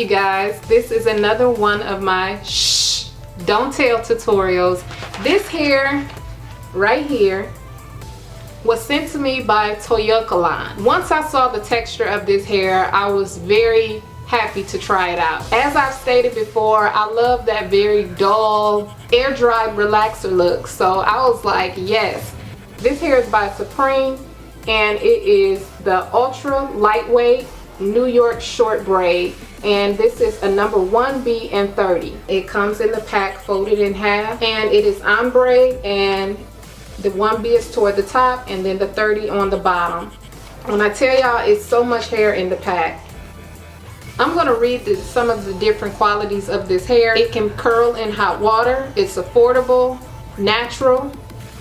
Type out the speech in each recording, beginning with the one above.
you guys, this is another one of my don't tell tutorials. This hair right here was sent to me by Toyokalon. Once I saw the texture of this hair, I was very happy to try it out. As I've stated before, I love that very dull, air dried relaxer look, so I was like, yes. This hair is by Supreme, and it is the ultra lightweight New York short braid, and this is a number 1B and 30. It comes in the pack folded in half, and it is ombre, and the 1B is toward the top and then the 30 on the bottom. When I tell y'all it's so much hair in the pack, I'm going to read some of the different qualities of this hair. It can curl in hot water, it's affordable, natural,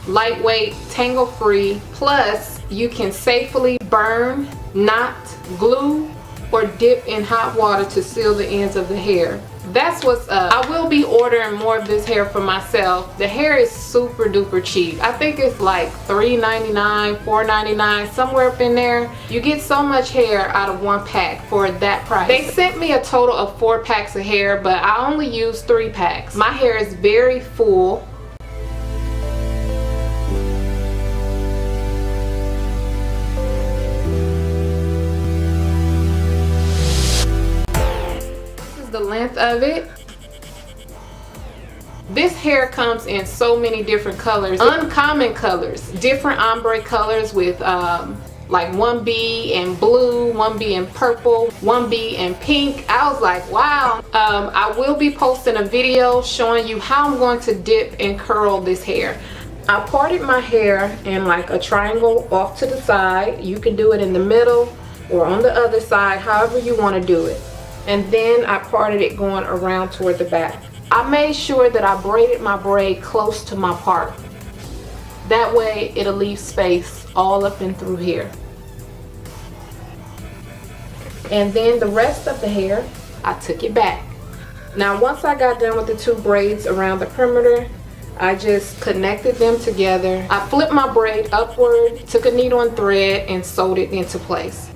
lightweight, tangle free, plus you can safely burn, knot, glue, or dip in hot water to seal the ends of the hair. That's what's up. I will be ordering more of this hair for myself. The hair is super duper cheap. I think it's like $3.99, $4.99, somewhere up in there. You get so much hair out of one pack for that price. They sent me a total of 4 packs of hair, but I only used 3 packs. My hair is very full. The length of it. This hair comes in so many different colors, uncommon colors, different ombre colors with like 1B in blue, 1B in purple, 1B in pink. I was like, wow. I will be posting a video showing you how I'm going to dip and curl this hair. I parted my hair in like a triangle off to the side. You can do it in the middle or on the other side, however you want to do it. And then I parted it going around toward the back. I made sure that I braided my braid close to my part. That way it'll leave space all up and through here. And then the rest of the hair, I took it back. Now once I got done with the 2 braids around the perimeter, I just connected them together. I flipped my braid upward, took a needle and thread, and sewed it into place.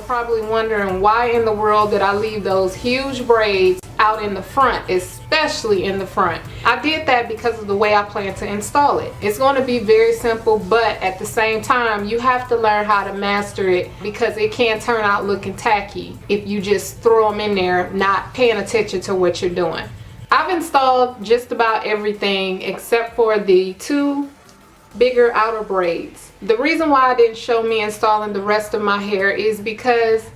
Probably wondering why in the world did I leave those huge braids out in the front, especially in the front. I did that because of the way I plan to install it. It's going to be very simple, but at the same time you have to learn how to master it, because it can turn out looking tacky if you just throw them in there not paying attention to what you're doing. I've installed just about everything except for the 2 bigger outer braids. The reason why I didn't show me installing the rest of my hair is because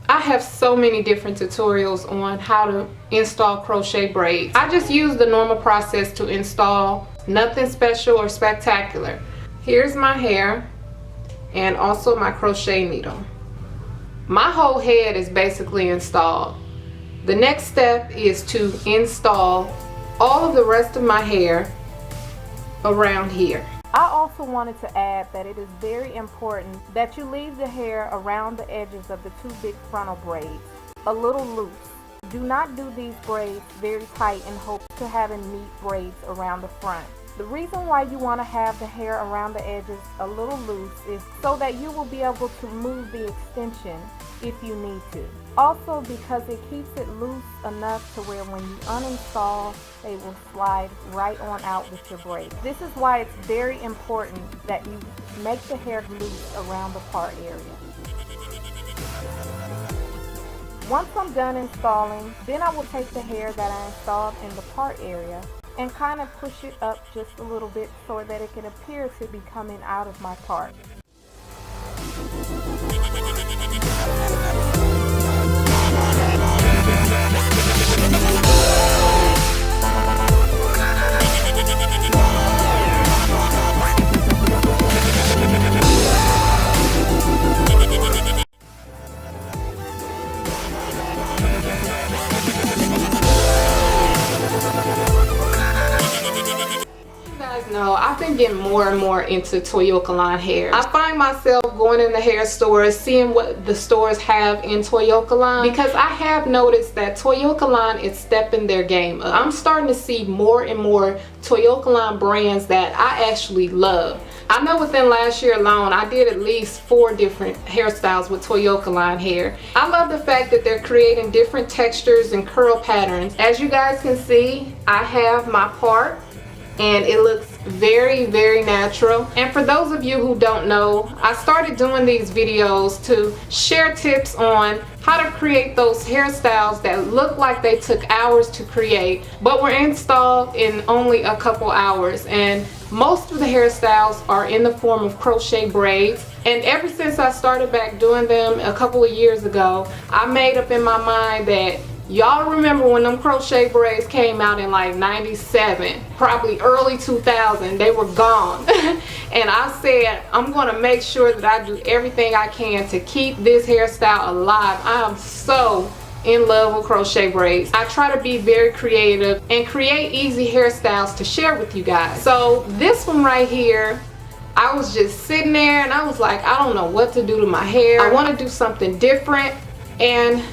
I have so many different tutorials on how to install crochet braids. I just use the normal process to install, nothing special or spectacular. Here's my hair and also my crochet needle. My whole head is basically installed. The next step is to install all of the rest of my hair around here. I also wanted to add that it is very important that you leave the hair around the edges of the 2 big frontal braids a little loose. Do not do these braids very tight in hopes to having neat braids around the front. The reason why you want to have the hair around the edges a little loose is so that you will be able to move the extension if you need to. Also because it keeps it loose enough to where when you uninstall, they will slide right on out with your braids. This is why it's very important that you make the hair loose around the part area. Once I'm done installing, then I will take the hair that I installed in the part area and kind of push it up just a little bit so that it can appear to be coming out of my part. I've been getting getting more and more into Toyokalon hair. I find myself going in the hair stores, seeing what the stores have in Toyokalon, because I have noticed that Toyokalon is stepping their game up. I'm starting to see more and more Toyokalon brands that I actually love. I know within last year alone, I did at least 4 different hairstyles with Toyokalon hair. I love the fact that they're creating different textures and curl patterns. As you guys can see, I have my part and it looks very, very natural. And for those of you who don't know, I started doing these videos to share tips on how to create those hairstyles that look like they took hours to create but were installed in only a couple hours. And most of the hairstyles are in the form of crochet braids, and ever since I started back doing them a couple of years ago, I made up in my mind that y'all remember when them crochet braids came out in like 97, probably early 2000, they were gone. And I said, I'm gonna make sure that I do everything I can to keep this hairstyle alive. I am so in love with crochet braids. I try to be very creative and create easy hairstyles to share with you guys. So this one right here, I was just sitting there and I was like, I don't know what to do to my hair. I want to do something different, and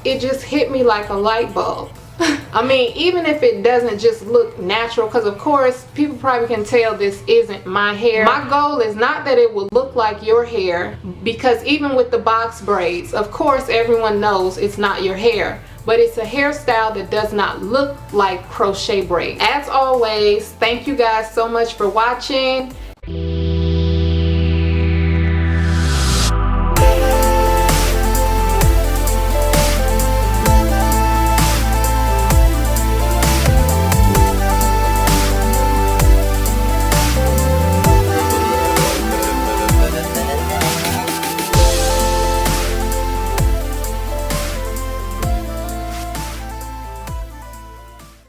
it just hit me like a light bulb. I mean, even if it doesn't just look natural, because of course people probably can tell this isn't my hair. My goal is not that it will look like your hair, because even with the box braids, of course everyone knows it's not your hair, but it's a hairstyle that does not look like crochet braids. As always, thank you guys so much for watching.